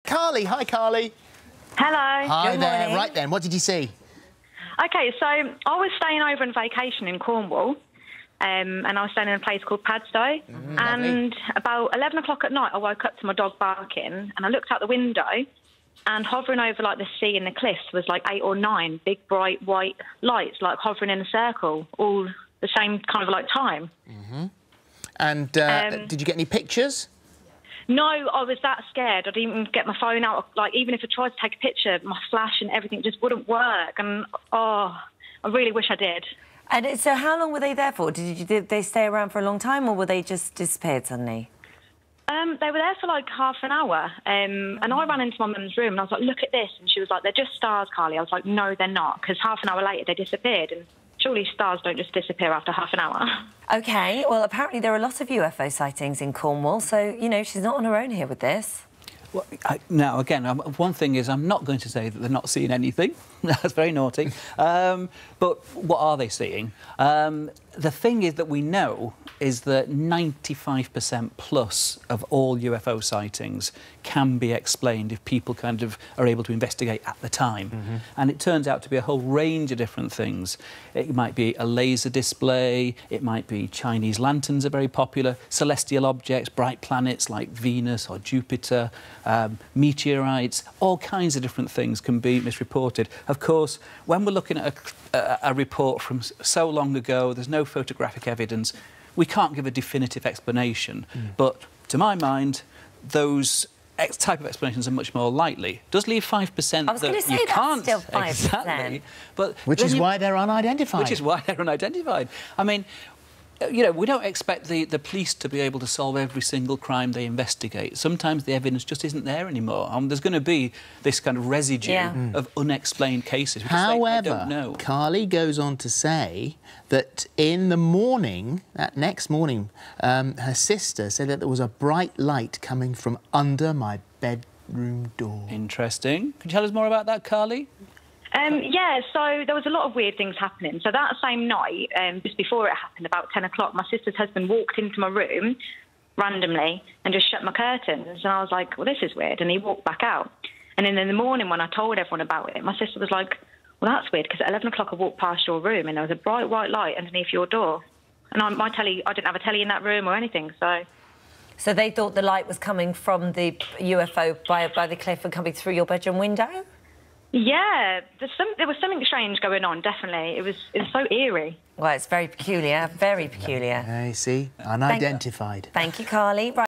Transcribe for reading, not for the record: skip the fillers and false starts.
Carly. Hi, Carly. Hello. Hi Good there. morning. Right then, what did you see? OK, so I was staying over on vacation in Cornwall, and I was staying in a place called Padstow. And about 11 o'clock at night, I woke up to my dog barking, and I looked out the window, and hovering over, like, the sea and the cliffs was, like, 8 or 9 big, bright, white lights, like, hovering in a circle, all the same kind of, like, time. And did you get any pictures? No, I was that scared. I didn't even get my phone out. Like, even if I tried to take a picture, my flash and everything just wouldn't work. And, oh, I really wish I did. And so how long were they there for? Did they stay around for a long time, or were they just disappeared suddenly? They were there for, like, half an hour. And I ran into my mum's room, and I was like, look at this. And she was like, they're just stars, Carly. I was like, no, they're not, because half an hour later they disappeared. And surely stars don't just disappear after half an hour. OK, well, apparently there are a lot of UFO sightings in Cornwall, so, you know, she's not on her own here with this. Well, now, again, one thing is I'm not going to say that they're not seeing anything. That's very naughty. But what are they seeing? The thing is that we know is that 95% plus of all UFO sightings can be explained if people kind of are able to investigate at the time. And it turns out to be a whole range of different things. It might be a laser display, it might be Chinese lanterns are very popular, celestial objects, bright planets like Venus or Jupiter, meteorites, all kinds of different things can be misreported. Of course, when we're looking at a report from so long ago, there's no photographic evidence, we can't give a definitive explanation. But to my mind, those type of explanations are much more likely. It does leave 5% I was going to say you can't. That's still 5%. Exactly. But Which is why they're unidentified. Which is why they're unidentified. I mean, you know, we don't expect the police to be able to solve every single crime they investigate. Sometimes the evidence just isn't there anymore. There's going to be this kind of residue of unexplained cases. However, they don't know. Carly goes on to say that in the morning, that next morning, her sister said that there was a bright light coming from under my bedroom door. Interesting. Can you tell us more about that, Carly? Yeah, so there was a lot of weird things happening. So that same night, just before it happened, about 10 o'clock, my sister's husband walked into my room randomly and just shut my curtains. And I was like, well, this is weird. And he walked back out. And then in the morning, when I told everyone about it, my sister was like, well, that's weird, because at 11 o'clock I walked past your room and there was a bright white light underneath your door. And my telly, I didn't have a telly in that room or anything, so... So they thought the light was coming from the UFO by the cliff and coming through your bedroom window? Yeah, there was something strange going on, definitely. It was so eerie. Well, it's very peculiar, very peculiar. I see, unidentified. Thank you, Carly. Right.